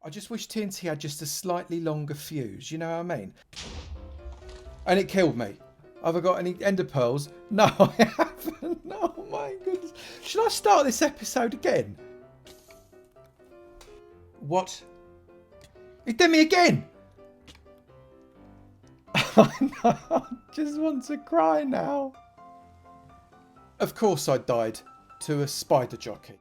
I just wish TNT had just a slightly longer fuse, you know what I mean? And it killed me. Have I got any ender pearls? No, I haven't. Oh my goodness. Should I start this episode again? What? It did me again! I just want to cry now. Of course I died to a spider jockey.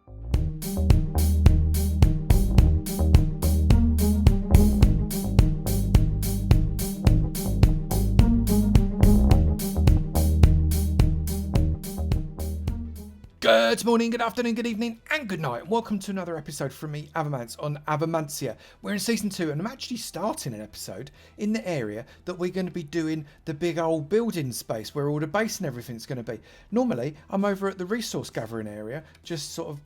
Good morning, good afternoon, good evening, and good night. Welcome to another episode from me, Avomance, on Avomancia. We're in season 2, and I'm actually starting an episode in the area that we're going to be doing the big old building space where all the base and everything's going to be. Normally, I'm over at the resource gathering area, just sort of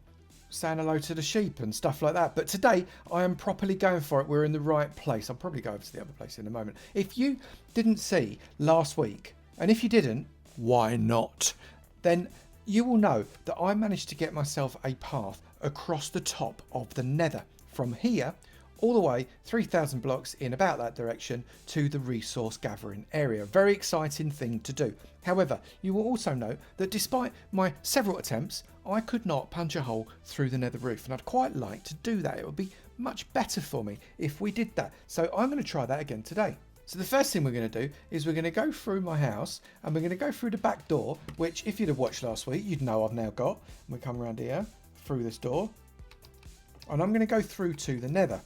saying hello to the sheep and stuff like that. But today, I am properly going for it. We're in the right place. I'll probably go over to the other place in a moment. If you didn't see last week, and if you didn't, why not? Then you will know that I managed to get myself a path across the top of the Nether from here all the way 3,000 blocks in about that direction to the resource gathering area. Very exciting thing to do. However, you will also know that despite my several attempts, I could not punch a hole through the Nether roof, and I'd quite like to do that. It would be much better for me if we did that. So I'm going to try that again today. So the first thing we're going to do is we're going to go through my house and we're going to go through the back door, which if you'd have watched last week, you'd know I've now got. And we come around here through this door and I'm going to go through to the Nether.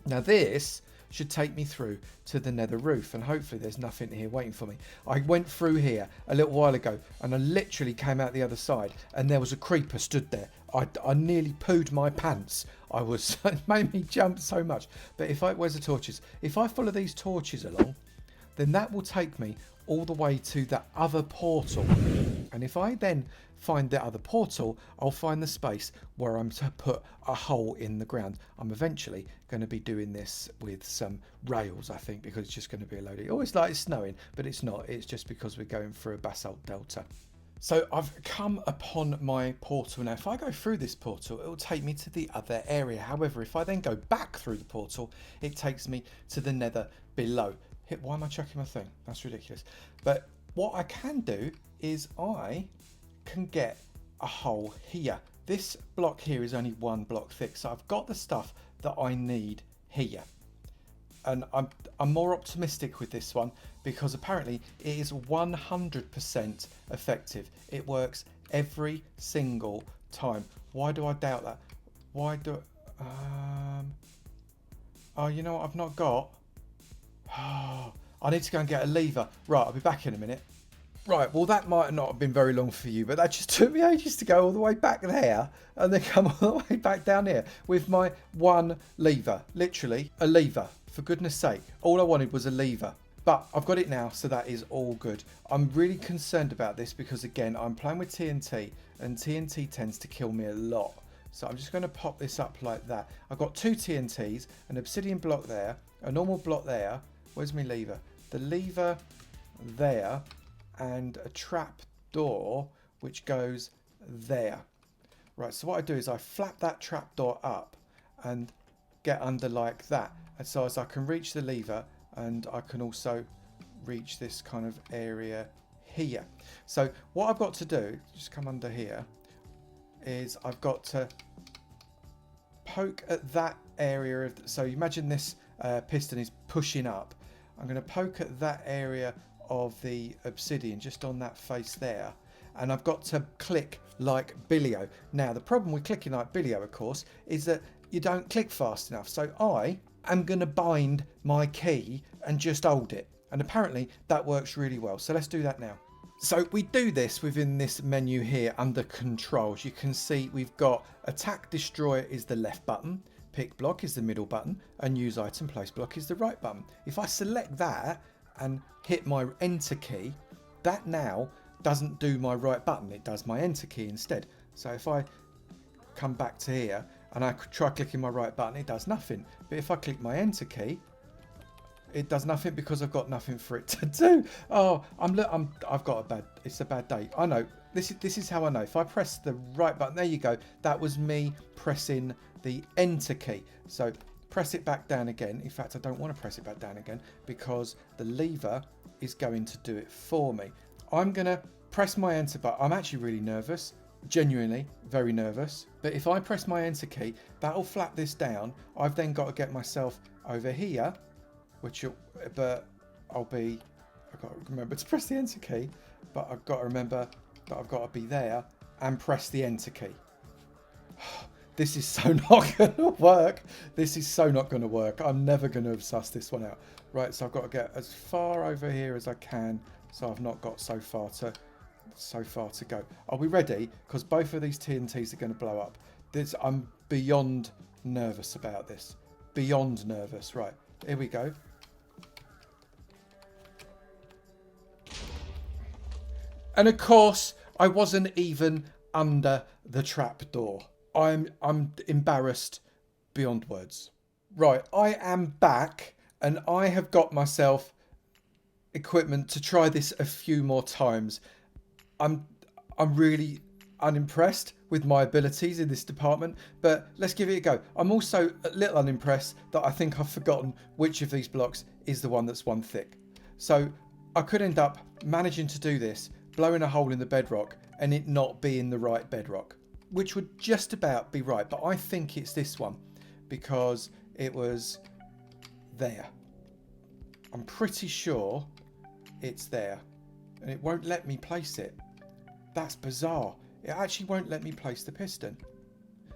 Now this should take me through to the Nether roof, and hopefully there's nothing here waiting for me. I went through here a little while ago and I literally came out the other side and there was a creeper stood there. I nearly pooed my pants. It made me jump so much. But where's the torches? If I follow these torches along, then that will take me all the way to that other portal. And if I then find the other portal, I'll find the space where I'm to put a hole in the ground. I'm eventually going to be doing this with some rails, I think, because it's just going to be a load of... Oh, it's like it's snowing, but it's not. It's just because we're going through a basalt delta. So I've come upon my portal now. If I go through this portal, it will take me to the other area. However, if I then go back through the portal, it takes me to the Nether below. Why am I chucking my thing? That's ridiculous. But what I can do is I can get a hole here. This block here is only 1 block thick, so I've got the stuff that I need here. And I'm more optimistic with this one because apparently it is 100% effective. It works every single time. Why do I doubt that? Oh, you know what I've not got? Oh, I need to go and get a lever. Right, I'll be back in a minute. Right, well that might not have been very long for you, but that just took me ages to go all the way back there and then come all the way back down here with my one lever. Literally a lever, for goodness sake. All I wanted was a lever, but I've got it now, so that is all good. I'm really concerned about this because again, I'm playing with TNT and TNT tends to kill me a lot. So I'm just going to pop this up like that. I've got 2 TNTs, an obsidian block there, a normal block there. Where's my lever? The lever there. And a trap door which goes there. Right, so what I do is I flap that trap door up and get under like that, and so as I can reach the lever and I can also reach this kind of area here. So what I've got to do, just come under here, is I've got to poke at that area of, so imagine this piston is pushing up. I'm going to poke at that area of the obsidian just on that face there, and I've got to click like Billio. Now the problem with clicking like Billio, of course, is that you don't click fast enough, so I am going to bind my key and just hold it, and apparently that works really well. So let's do that now. So we do this within this menu here under controls. You can see we've got attack destroy is the left button, pick block is the middle button, and use item place block is the right button. If I select that and hit my enter key, that now doesn't do my right button, it does my enter key instead. So if I come back to here and I try clicking my right button, it does nothing. But if I click my enter key, it does nothing because I've got nothing for it to do. Oh, I've got it's a bad day. I know, this is how I know. If I press the right button, there you go. That was me pressing the enter key. So press it back down again. In fact, I don't want to press it back down again because the lever is going to do it for me. I'm going to press my enter button. I'm actually really nervous, genuinely very nervous. But if I press my enter key, that'll flap this down. I've then got to get myself over here, but I've got to remember to press the enter key, but I've got to remember that I've got to be there and press the enter key. This is so not going to work. This is so not going to work. I'm never going to have sussed this one out. Right, so I've got to get as far over here as I can, so I've not got so far to go. Are we ready? Because both of these TNTs are going to blow up. I'm beyond nervous about this. Beyond nervous. Right, here we go. And of course, I wasn't even under the trapdoor. I'm embarrassed beyond words. Right, I am back and I have got myself equipment to try this a few more times. I'm really unimpressed with my abilities in this department, but let's give it a go. I'm also a little unimpressed that I think I've forgotten which of these blocks is the one that's one thick. So I could end up managing to do this, blowing a hole in the bedrock and it not being the right bedrock, which would just about be right. But I think it's this one because it was there. I'm pretty sure it's there and it won't let me place it. That's bizarre. It actually won't let me place the piston.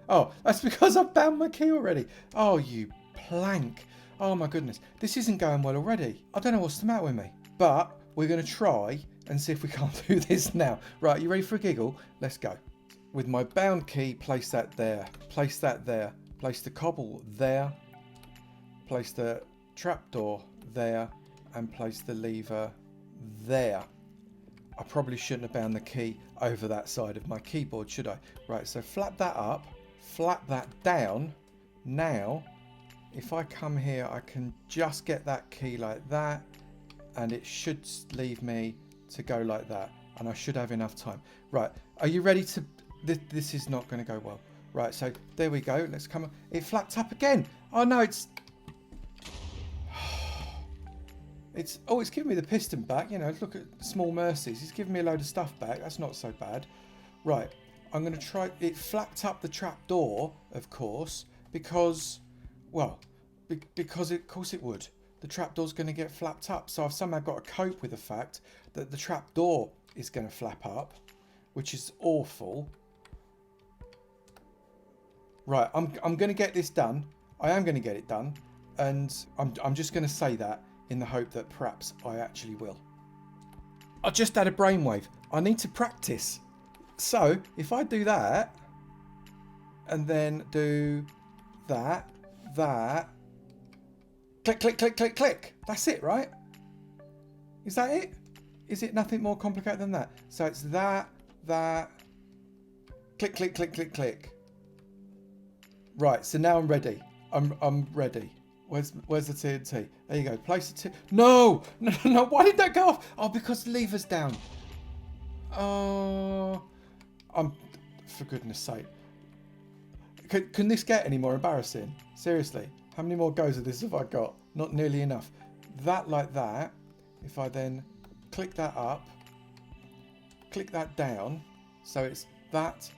Oh, that's because I've bound my key already. Oh, you plank. Oh my goodness. This isn't going well already. I don't know what's the matter with me, but we're going to try and see if we can't do this now. Right, you ready for a giggle? Let's go. With my bound key, place that there. Place that there. Place the cobble there. Place the trapdoor there. And place the lever there. I probably shouldn't have bound the key over that side of my keyboard, should I? Right, so flap that up. Flap that down. Now, if I come here, I can just get that key like that. And it should leave me to go like that. And I should have enough time. Right, are you ready to... This is not going to go well. Right, so there we go. Let's come on. It flapped up again. Oh no, it's giving me the piston back. You know, look at small mercies. It's giving me a load of stuff back. That's not so bad. Right, I'm going to try. It flapped up the trap door, of course, because, well, because of course it would. The trapdoor's going to get flapped up. So I've somehow got to cope with the fact that the trapdoor is going to flap up, which is awful. Right, I'm going to get this done. I am going to get it done. And I'm just going to say that in the hope that perhaps I actually will. I just had a brainwave. I need to practice. So if I do that and then do that, click, click, click, click, click. That's it, right? Is that it? Is it nothing more complicated than that? So it's that, click, click, click, click, click. Right, so now I'm ready. I'm ready. Where's the TNT? There you go. Place the TNT. No! No. Why did that go off? Oh, because the lever's down. Oh, for goodness sake. Can this get any more embarrassing? Seriously. How many more goes of this have I got? Not nearly enough. That like that. If I then click that up, click that down. So it's that,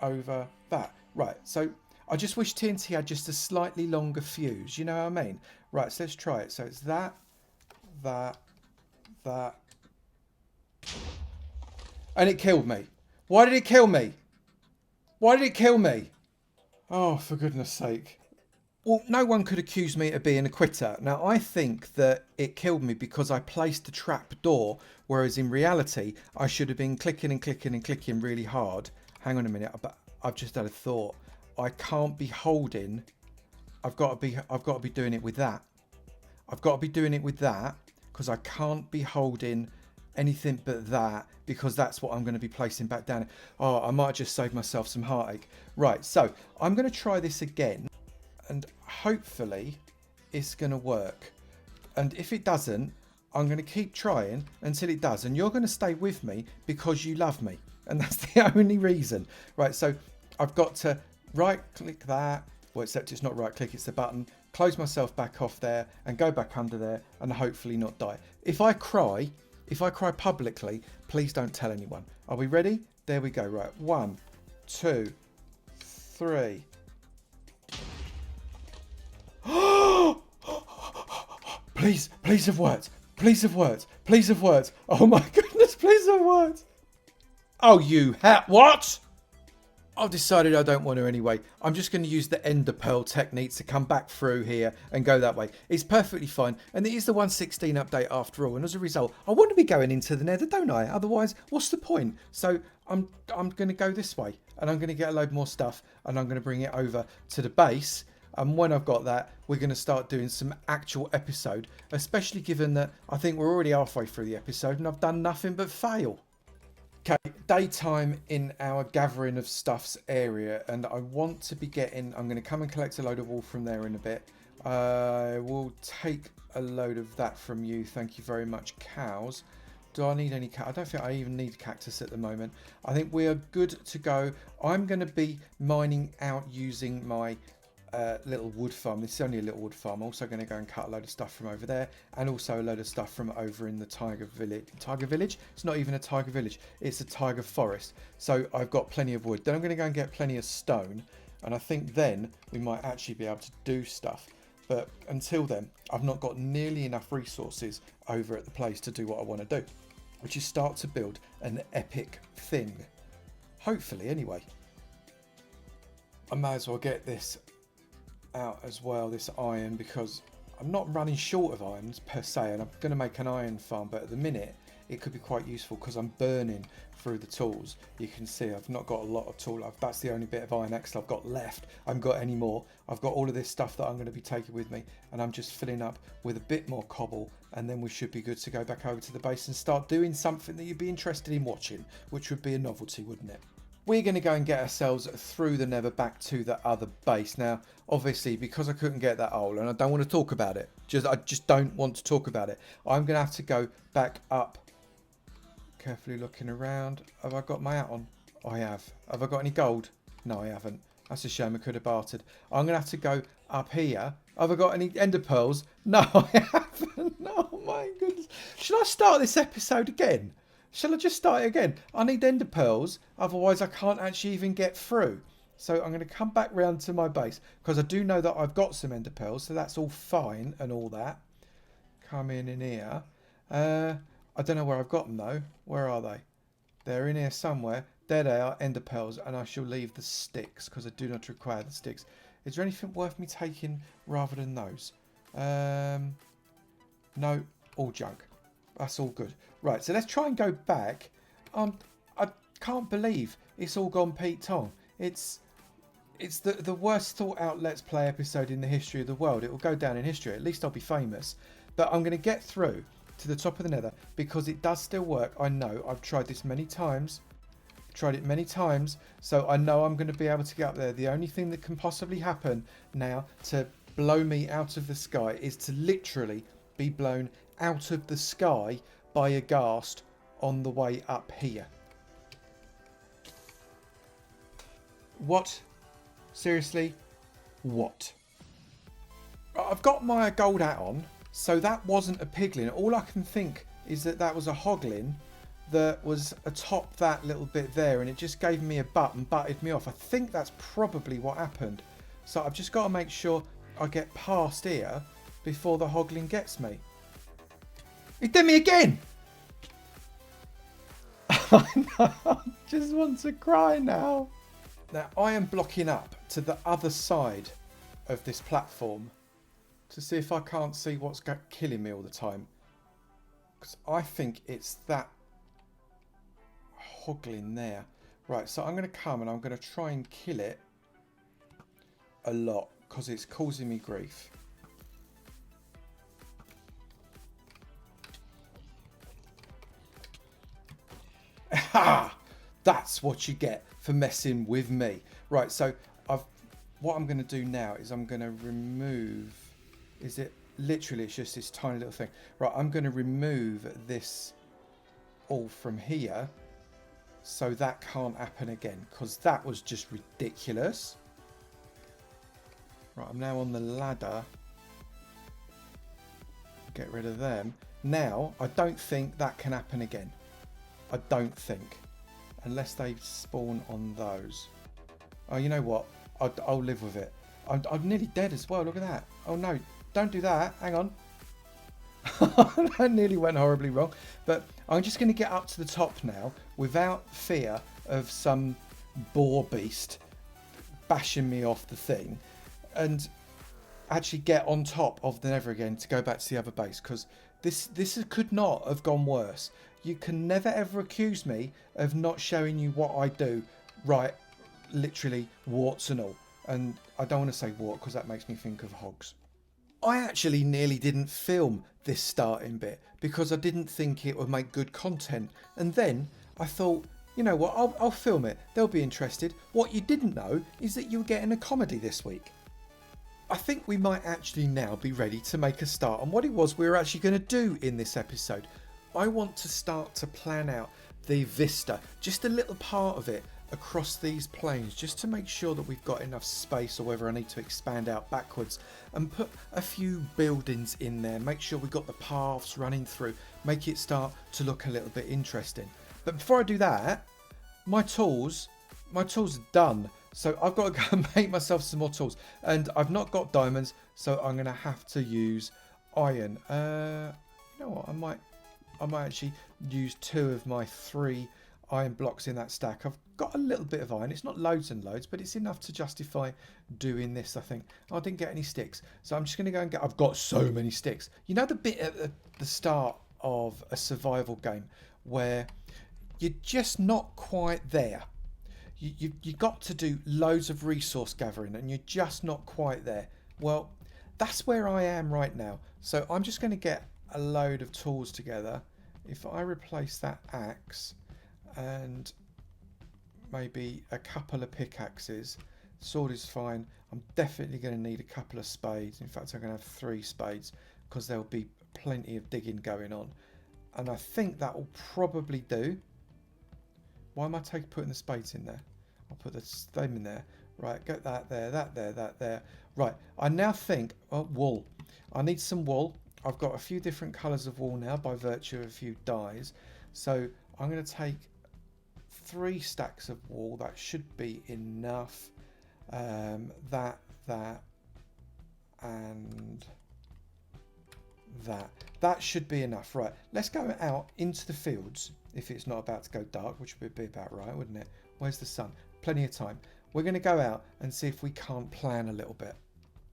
over that. Right, so I just wish TNT had just a slightly longer fuse. You know what I mean? Right, so let's try it. So it's that. And it killed me. Why did it kill me? Why did it kill me? Oh, for goodness sake. Well, no one could accuse me of being a quitter. Now, I think that it killed me because I placed the trap door, whereas in reality, I should have been clicking and clicking and clicking really hard. Hang on a minute. I've just had a thought. I can't be holding. I've got to be doing it with that. I've got to be doing it with that because I can't be holding anything but that because that's what I'm going to be placing back down. Oh, I might just save myself some heartache. Right, so I'm going to try this again and hopefully it's going to work. And if it doesn't, I'm going to keep trying until it does. And you're going to stay with me because you love me. And that's the only reason. Right, so I've got to right click that, Well, except it's not right click, it's the button. Close myself back off there and go back under there and hopefully not die. If I cry publicly, please don't tell anyone. Are we ready? There we go. Right. 1, 2, 3. Please have worked. Please have worked. Please have worked. Oh my goodness, please have worked. Oh, what? I've decided I don't want to anyway. I'm just going to use the ender pearl technique to come back through here and go that way. It's perfectly fine. And it is the 1.16 update after all. And as a result, I want to be going into the nether, don't I? Otherwise, what's the point? So I'm going to go this way and I'm going to get a load more stuff and I'm going to bring it over to the base. And when I've got that, we're going to start doing some actual episode, especially given that I think we're already halfway through the episode and I've done nothing but fail. Okay, daytime in our gathering of stuffs area, and I want to be getting, I'm going to come and collect a load of wool from there in a bit. I will take a load of that from you, thank you very much. Cows. Do I need any I don't think I even need cactus at the moment. I think we are good to go. I'm going to be mining out using my little wood farm. This is only a little wood farm. I'm also going to go and cut a load of stuff from over there, and also a load of stuff from over in the tiger village. It's not even a tiger village, it's a tiger forest. So I've got plenty of wood. Then I'm going to go and get plenty of stone, and I think then we might actually be able to do stuff. But until then, I've not got nearly enough resources over at the place to do what I want to do, which is start to build an epic thing. Hopefully, anyway. I may as well get this out as well, this iron, because I'm not running short of irons per se, and I'm going to make an iron farm, but at the minute it could be quite useful because I'm burning through the tools. You can see I've not got a lot of tool. That's the only bit of iron X I've got left. I haven't got any more. I've got all of this stuff that I'm going to be taking with me, and I'm just filling up with a bit more cobble, and then we should be good to go back over to the base and start doing something that you'd be interested in watching, which would be a novelty, wouldn't it? We're going to go and get ourselves through the nether back to the other base. Now, obviously, because I couldn't get that hole, and I don't want to talk about it, I just don't want to talk about it, I'm going to have to go back up. Carefully looking around. Have I got my hat on? I have. Have I got any gold? No, I haven't. That's a shame. I could have bartered. I'm going to have to go up here. Have I got any ender pearls? No, I haven't. Oh, my goodness. Should I start this episode again? Shall I just start it again? I need ender pearls, otherwise I can't actually even get through. So I'm going to come back round to my base, because I do know that I've got some ender pearls, so that's all fine and all that. Come in here. I don't know where I've got them though. Where are they? They're in here somewhere. There they are, ender pearls, and I shall leave the sticks, because I do not require the sticks. Is there anything worth me taking rather than those? No, all junk. That's all good. Right, so let's try and go back. I can't believe it's all gone Pete Tong. It's the worst thought out Let's Play episode in the history of the world. It will go down in history. At least I'll be famous. But I'm going to get through to the top of the nether because it does still work. I know. I've tried this many times. Tried it many times. So I know I'm going to be able to get up there. The only thing that can possibly happen now to blow me out of the sky is to literally be blown out of the sky by a ghast on the way up here. What? Seriously? What? I've got my gold hat on, so that wasn't a piglin. All I can think is that that was a hoglin that was atop that little bit there, and it just gave me a butt and butted me off. I think that's probably what happened. So I've just got to make sure I get past here before the hoglin gets me. It did me again! I just want to cry now. Now, I am blocking up to the other side of this platform to see if I can't see what's killing me all the time. Because I think it's that hoglin there. Right, so I'm going to come and I'm going to try and kill it a lot because it's causing me grief. Ha! That's what you get for messing with me. Right, so what I'm going to do now is I'm going to remove... Is it literally, it's just this tiny little thing. Right, I'm going to remove this all from here so that can't happen again, because that was just ridiculous. Right, I'm now on the ladder. Get rid of them. Now, I don't think that can happen again. I don't think. Unless they spawn on those. Oh, you know what? I'll live with it. I'm nearly dead as well. Look at that. Oh, no. Don't do that. Hang on. That nearly went horribly wrong. But I'm just going to get up to the top now without fear of some boar beast bashing me off the thing. And actually get on top of the Nether again to go back to the other base, because this could not have gone worse. You can never ever accuse me of not showing you what I do right, literally warts and all. And I don't want to say wart because that makes me think of hogs. I actually nearly didn't film this starting bit because I didn't think it would make good content, and then I thought, you know what, I'll film it, they'll be interested. What you didn't know is that you were getting a comedy this week. I think we might actually now be ready to make a start on what it was we were actually going to do in this episode. I want to start to plan out the vista, just a little part of it across these plains, just to make sure that we've got enough space, or whether I need to expand out backwards and put a few buildings in there, make sure we've got the paths running through, make it start to look a little bit interesting. But before I do that, my tools are done. So I've got to go and make myself some more tools. And I've not got diamonds, so I'm going to have to use iron. You know what? I might actually use 2 of my 3 iron blocks in that stack. I've got a little bit of iron. It's not loads and loads, but it's enough to justify doing this, I think. Oh, I didn't get any sticks. So I'm just going to go and get... I've got so many sticks. You know the bit at the start of a survival game where you're just not quite there? You got to do loads of resource gathering and you're just not quite there. Well, that's where I am right now. So I'm just going to get a load of tools together. If I replace that axe and maybe a couple of pickaxes, sword is fine. I'm definitely going to need a couple of spades. In fact, I'm going to have 3 spades because there'll be plenty of digging going on. And I think that will probably do. Why am I putting the spades in there? I'll put them in there. Right, get that there, that there, that there. Right, I now think, wool. I need some wool. I've got a few different colours of wool now by virtue of a few dyes. So I'm going to take 3 stacks of wool. That should be enough. That, and that. That should be enough. Right, let's go out into the fields. If it's not about to go dark, which would be about right, wouldn't it? Where's the sun? Plenty of time. We're going to go out and see if we can't plan a little bit.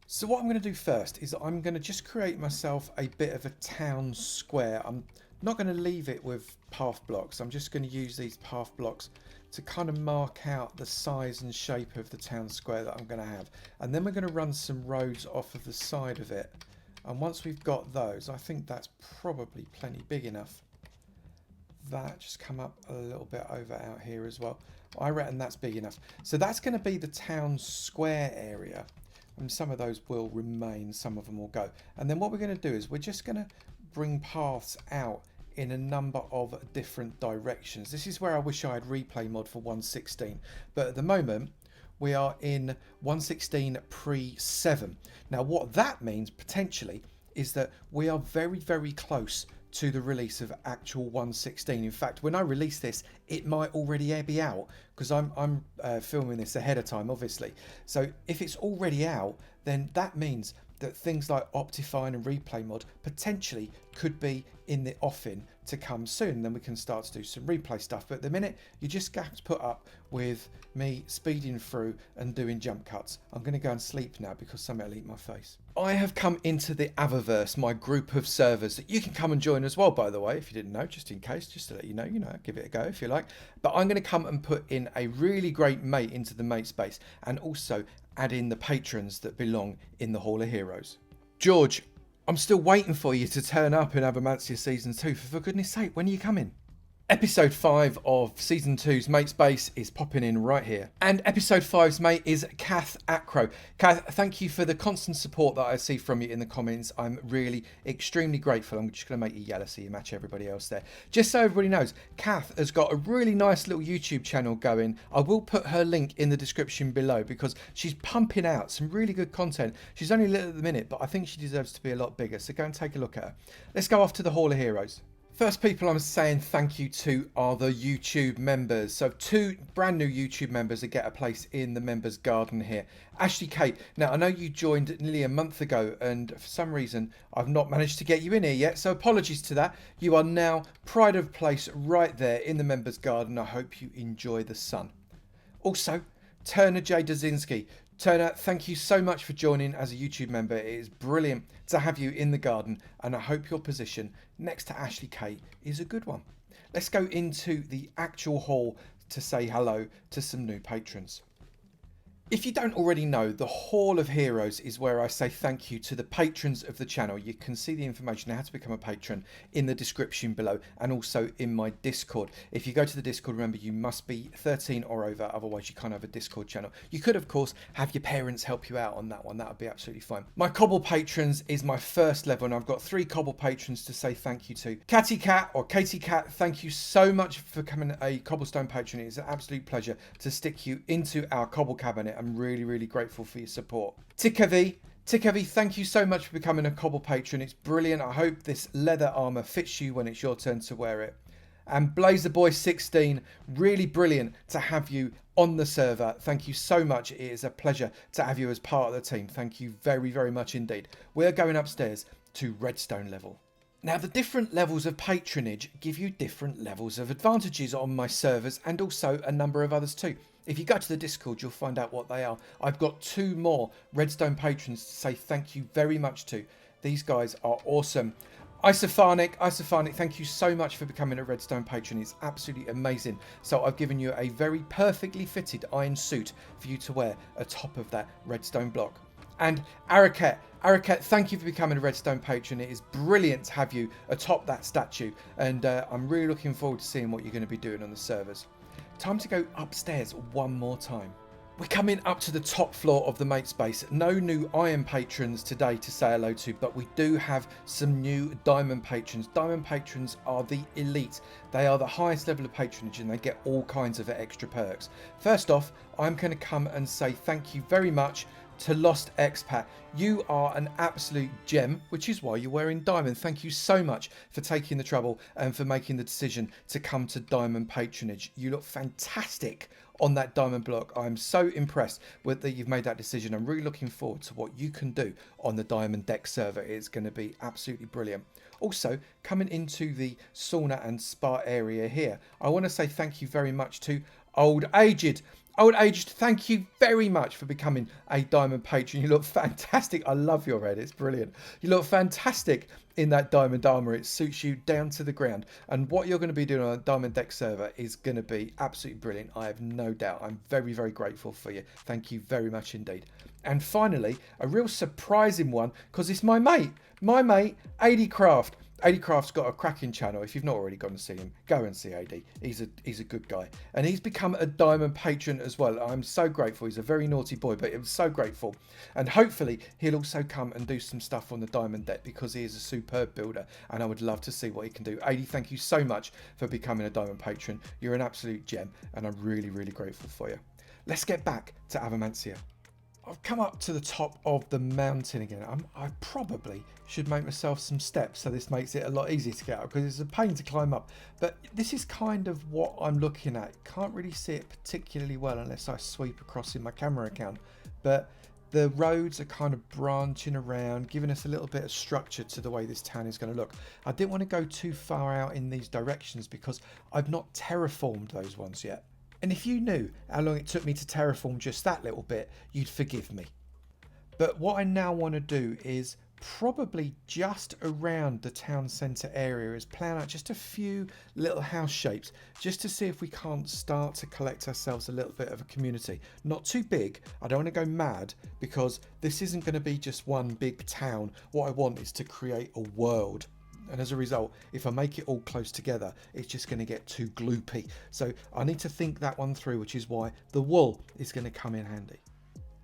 So what I'm going to do first is I'm going to just create myself a bit of a town square. I'm not going to leave it with path blocks. I'm just going to use these path blocks to kind of mark out the size and shape of the town square that I'm going to have. And then we're going to run some roads off of the side of it. And once we've got those, I think that's probably plenty big enough. That just come up a little bit over out here as well. I reckon that's big enough. So that's going to be the town square area. And some of those will remain, some of them will go. And then what we're going to do is we're just going to bring paths out in a number of different directions. This is where I wish I had replay mod for 1.16. But at the moment, we are in 1.16 pre-7. Now what that means potentially is that we are very, very close to the release of actual 1.16. In fact, when I release this, it might already be out because I'm filming this ahead of time, obviously. So if it's already out, then that means that things like Optifine and Replay Mod potentially could be in the offing to come soon. Then we can start to do some replay stuff. But at the minute, you just have to put up with me speeding through and doing jump cuts. I'm going to go and sleep now because something will eat my face. I have come into the Avoverse, my group of servers that you can come and join as well, by the way, if you didn't know, just in case, just to let you know, give it a go if you like. But I'm going to come and put in a really great mate into the mate space and also add in the patrons that belong in the Hall of Heroes. George, I'm still waiting for you to turn up in Avomancia Season 2. For goodness sake, when are you coming? Episode 5 of Season 2's Mate's Base is popping in right here. And Episode 5's mate is Kath Acro. Kath, thank you for the constant support that I see from you in the comments. I'm really extremely grateful. I'm just going to make you yellow so you match everybody else there. Just so everybody knows, Kath has got a really nice little YouTube channel going. I will put her link in the description below because she's pumping out some really good content. She's only little at the minute, but I think she deserves to be a lot bigger. So go and take a look at her. Let's go off to the Hall of Heroes. First people I'm saying thank you to are the YouTube members. So 2 brand new YouTube members that get a place in the members garden here. Ashley Kate, now I know you joined nearly a month ago and for some reason I've not managed to get you in here yet. So apologies to that. You are now pride of place right there in the members garden. I hope you enjoy the sun. Also, Turner J. Dazinski. Turner, thank you so much for joining as a YouTube member. It is brilliant to have you in the garden and I hope your position next to Ashley Kate is a good one. Let's go into the actual hall to say hello to some new patrons. If you don't already know, the Hall of Heroes is where I say thank you to the patrons of the channel. You can see the information on how to become a patron in the description below and also in my Discord. If you go to the Discord, remember you must be 13 or over, otherwise you can't have a Discord channel. You could, of course, have your parents help you out on that one. That would be absolutely fine. My Cobble Patrons is my first level and I've got 3 Cobble Patrons to say thank you to. Catty Cat or Katie Cat, thank you so much for becoming a Cobblestone patron. It's an absolute pleasure to stick you into our Cobble Cabinet. I'm really grateful for your support. Tikavi, thank you so much for becoming a Cobble patron. It's brilliant. I hope this leather armor fits you when it's your turn to wear it. And Blazerboy16, really brilliant to have you on the server. Thank you so much. It is a pleasure to have you as part of the team. Thank you very much indeed. We're going upstairs to Redstone level. Now, the different levels of patronage give you different levels of advantages on my servers and also a number of others too. If you go to the Discord, you'll find out what they are. I've got 2 more Redstone patrons to say thank you very much to. These guys are awesome. Isophonic, thank you so much for becoming a Redstone patron. It's absolutely amazing. So I've given you a very perfectly fitted iron suit for you to wear atop of that Redstone block. And Araket, thank you for becoming a Redstone patron. It is brilliant to have you atop that statue. And I'm really looking forward to seeing what you're going to be doing on the servers. Time to go upstairs one more time. We're coming up to the top floor of the Mate's Base. No new Iron patrons today to say hello to, but we do have some new Diamond patrons. Diamond patrons are the elite. They are the highest level of patronage and they get all kinds of extra perks. First off, I'm going to come and say thank you very much to Lost Expat. You are an absolute gem, which is why you're wearing Diamond. Thank you so much for taking the trouble and for making the decision to come to Diamond patronage. You look fantastic on that Diamond block. I'm so impressed with that you've made that decision. I'm really looking forward to what you can do on the Diamond Deck server. It's going to be absolutely brilliant. Also, coming into the sauna and spa area here, I want to say thank you very much to Old Aged. Old Aged, thank you very much for becoming a Diamond patron. You look fantastic. I love your red. It's brilliant. You look fantastic in that Diamond armor. It suits you down to the ground. And what you're going to be doing on a Diamond Deck server is going to be absolutely brilliant. I have no doubt. I'm very grateful for you. Thank you very much indeed. And finally, a real surprising one, because it's my mate, AD Craft. AD Craft's got a cracking channel. If you've not already gone to see him, go and see AD. He's a good guy. And he's become a Diamond patron as well. I'm so grateful. He's a very naughty boy, but I'm so grateful. And hopefully he'll also come and do some stuff on the Diamond Deck because he is a superb builder and I would love to see what he can do. AD, thank you so much for becoming a Diamond patron. You're an absolute gem and I'm really grateful for you. Let's get back to Avomancia. I've come up to the top of the mountain again. I probably should make myself some steps so this makes it a lot easier to get up because it's a pain to climb up. But this is kind of what I'm looking at. Can't really see it particularly well unless I sweep across in my camera account. But the roads are kind of branching around, giving us a little bit of structure to the way this town is going to look. I didn't want to go too far out in these directions because I've not terraformed those ones yet. And if you knew how long it took me to terraform just that little bit, you'd forgive me. But what I now want to do is probably just around the town centre area is plan out just a few little house shapes just to see if we can't start to collect ourselves a little bit of a community. Not too big. I don't want to go mad because this isn't going to be just one big town. What I want is to create a world. And as a result, if I make it all close together, it's just going to get too gloopy. So I need to think that one through, which is why the wool is going to come in handy.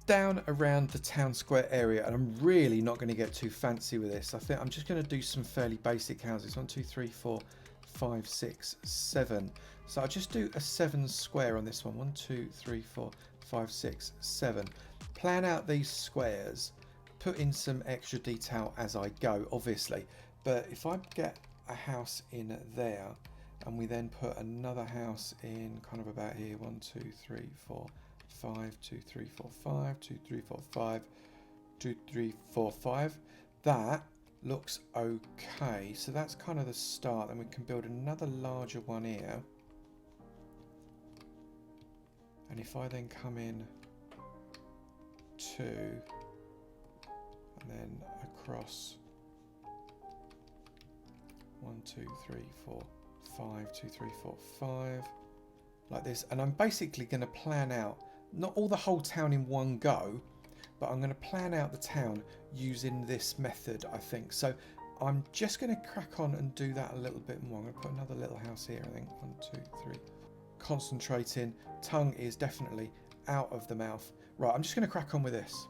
Down around the town square area, and I'm really not going to get too fancy with this. I think I'm just going to do some fairly basic houses. 1, 2, 3, 4, 5, 6, 7. So I'll just do a 7 square on this one. 1, 2, 3, 4, 5, 6, 7. Plan out these squares, put in some extra detail as I go, obviously. But if I get a house in there, and we then put another house in kind of about here, 1, 2, 3, 4, 5, 2, 3, 4, 5, 2, 3, 4, 5, 2, 3, 4, 5. That looks okay. So that's kind of the start. Then we can build another larger one here. And if I then come in 2, and then across 1, 2, 3, 4, 5, 2, 3, 4, 5, like this. And I'm basically going to plan out not all the whole town in one go, but I'm going to plan out the town using this method, I think. So I'm just going to crack on and do that a little bit more. I'm going to put another little house here, I think. 1, 2, 3. Concentrating. Tongue is definitely out of the mouth. Right, I'm just going to crack on with this.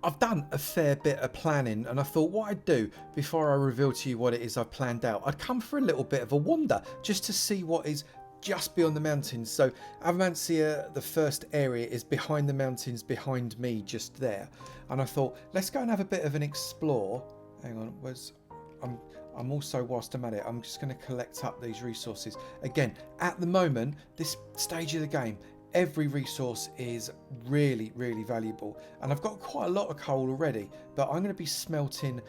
I've done a fair bit of planning, and I thought what I'd do before I reveal to you what it is I've planned out, I'd come for a little bit of a wander just to see what is just beyond the mountains. So Avomancia, the first area, is behind the mountains behind me just there, and I thought let's go and have a bit of an explore. Hang on, I'm also, whilst I'm at it, I'm just going to collect up these resources. Again, at the moment, this stage of the game, every resource is really, really valuable. And I've got quite a lot of coal already, but I'm going to be smelting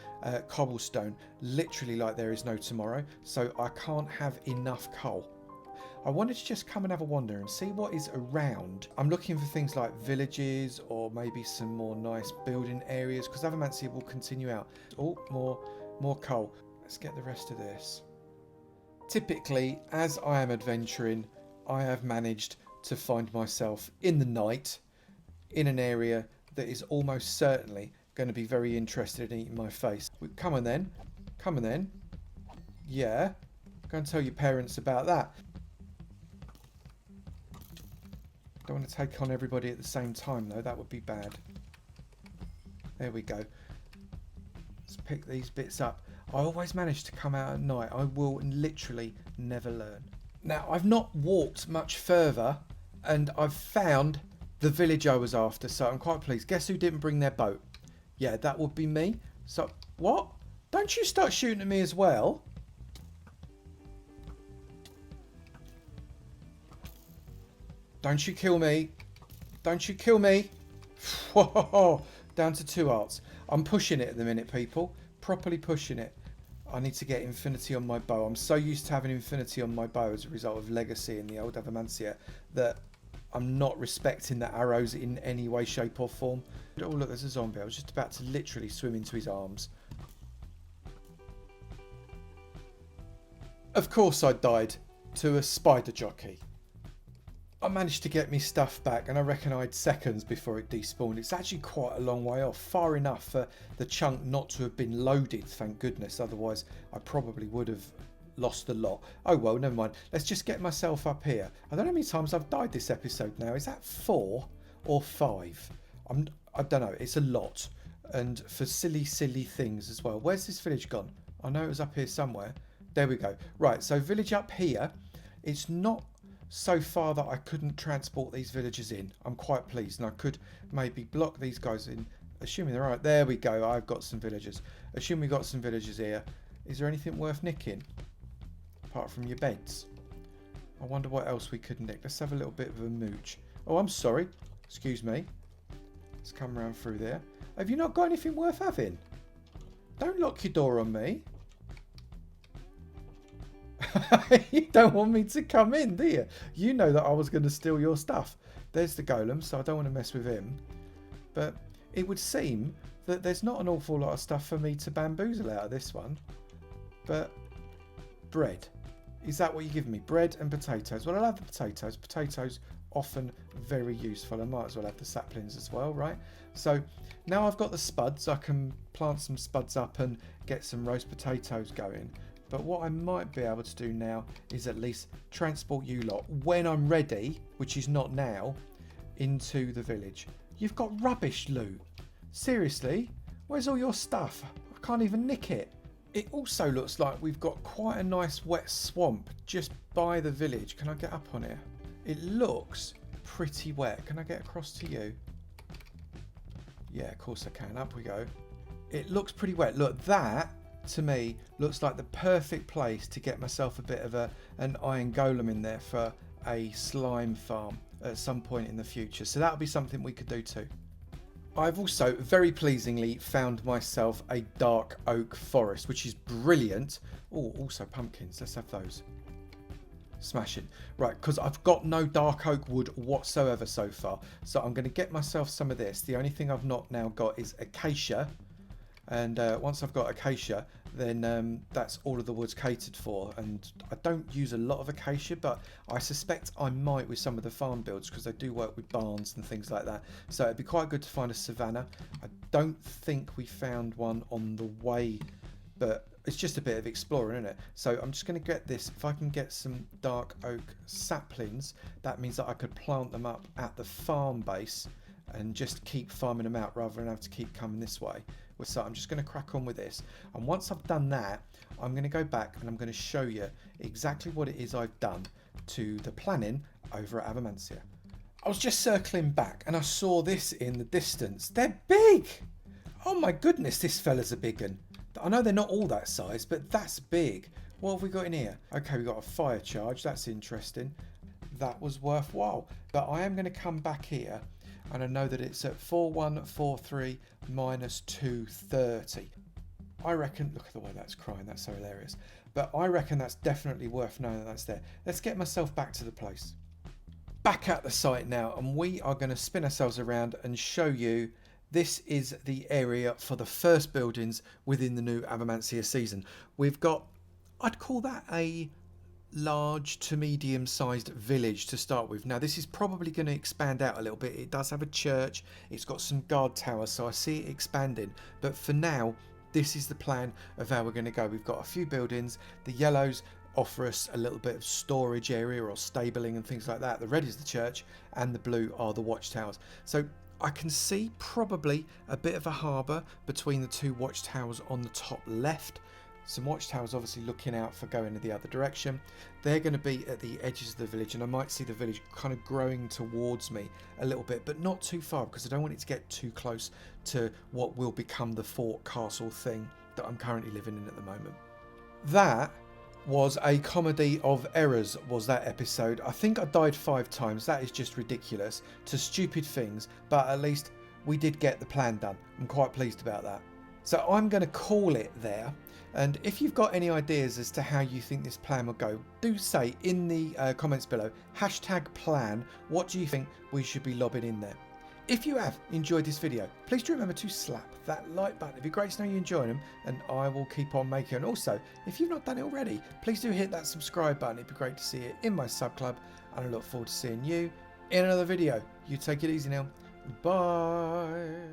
cobblestone literally like there is no tomorrow. So I can't have enough coal. I wanted to just come and have a wander and see what is around. I'm looking for things like villages or maybe some more nice building areas, because Avomancia will continue out. Oh, more coal. Let's get the rest of this. Typically, as I am adventuring, I have managed to find myself in the night in an area that is almost certainly going to be very interested in eating my face. Come on then. Come on then. Yeah. Go and tell your parents about that. Don't want to take on everybody at the same time though. That would be bad. There we go. Let's pick these bits up. I always manage to come out at night. I will literally never learn. Now, I've not walked much further, and I've found the village I was after, so I'm quite pleased. Guess who didn't bring their boat? Yeah, that would be me. So, what? Don't you start shooting at me as well? Don't you kill me. Don't you kill me. Whoa, down to 2 hearts. I'm pushing it at the minute, people. Properly pushing it. I need to get infinity on my bow. I'm so used to having infinity on my bow as a result of legacy in the old Avomancia that I'm not respecting the arrows in any way, shape or form. Oh look, there's a zombie. I was just about to literally swim into his arms. Of course I died to a spider jockey. I managed to get me stuff back, and I reckon I had seconds before it despawned. It's actually quite a long way off, far enough for the chunk not to have been loaded, thank goodness. Otherwise, I probably would have lost the lot. Oh well, never mind. Let's just get myself up here. I don't know how many times I've died this episode now. Is that 4 or 5? I don't know. It's a lot. And for silly things as well. Where's this village gone? I know it was up here somewhere. There we go. Right, so village up here. It's not so far that I couldn't transport these villagers in. I'm quite pleased, and I could maybe block these guys in, assuming they're right. There we go. I've got some villagers. Assume we got some villagers here. Is there anything worth nicking apart from your beds? I wonder what else we could nick. Let's have a little bit of a mooch. Oh, I'm sorry. Excuse me. Let's come around through there. Have you not got anything worth having? Don't lock your door on me. You don't want me to come in, do you? You know that I was going to steal your stuff. There's the golem, so I don't want to mess with him. But it would seem that there's not an awful lot of stuff for me to bamboozle out of this one. But bread. Is that what you're giving me? Bread and potatoes. Well, I'll have the potatoes. Potatoes often very useful. I might as well have the saplings as well, right? So now I've got the spuds, I can plant some spuds up and get some roast potatoes going. But what I might be able to do now is at least transport you lot when I'm ready, which is not now, into the village. You've got rubbish loot. Seriously? Where's all your stuff? I can't even nick it. It also looks like we've got quite a nice wet swamp just by the village. Can I get up on here? It looks pretty wet. Can I get across to you? Yeah, of course I can. Up we go. It looks pretty wet. Look, that to me looks like the perfect place to get myself a bit of an iron golem in there for a slime farm at some point in the future. So that'll be something we could do too. I've also very pleasingly found myself a dark oak forest, which is brilliant. Oh, also pumpkins. Let's have those. Smashing. Right, because I've got no dark oak wood whatsoever so far. So I'm going to get myself some of this. The only thing I've not now got is acacia. And once I've got acacia, then that's all of the woods catered for. And I don't use a lot of acacia, but I suspect I might with some of the farm builds because I do work with barns and things like that. So it'd be quite good to find a savanna. I don't think we found one on the way, but it's just a bit of exploring, isn't it? So I'm just going to get this. If I can get some dark oak saplings, that means that I could plant them up at the farm base and just keep farming them out rather than have to keep coming this way. So I'm just going to crack on with this, and once I've done that, I'm going to go back and I'm going to show you exactly what it is I've done to the planning over at Avomancia. I was just circling back and I saw this in the distance. They're big! Oh my goodness, this fella's a big one. I know they're not all that size, but that's big. What have we got in here? Okay, we've got a fire charge. That's interesting. That was worthwhile. But I am going to come back here, and I know that it's at 4143 minus 230. I reckon, look at the way that's crying, that's so hilarious. But I reckon that's definitely worth knowing that that's there. Let's get myself back to the place. Back at the site now, and we are going to spin ourselves around and show you this is the area for the first buildings within the new Avomancia season. We've got, I'd call that a large to medium sized village to start with. Now this is probably going to expand out a little bit. It does have a church, it's got some guard towers, so I see it expanding, but for now this is the plan of how we're going to go. We've got a few buildings. The yellows offer us a little bit of storage area or stabling and things like that. The red is the church and the blue are the watchtowers. So I can see probably a bit of a harbour between the two watchtowers on the top left. Some watchtowers obviously looking out for going in the other direction. They're going to be at the edges of the village, and I might see the village kind of growing towards me a little bit, but not too far because I don't want it to get too close to what will become the fort castle thing that I'm currently living in at the moment. That was a comedy of errors, was that episode. I think I died 5 times. That is just ridiculous, to stupid things, but at least we did get the plan done. I'm quite pleased about that. So I'm going to call it there. And if you've got any ideas as to how you think this plan will go, do say in the comments below, #plan, what do you think we should be lobbing in there? If you have enjoyed this video, please do remember to slap that like button. It'd be great to know you enjoy them, and I will keep on making. And also, if you've not done it already, please do hit that subscribe button. It'd be great to see it in my sub club, and I look forward to seeing you in another video. You take it easy now. Bye.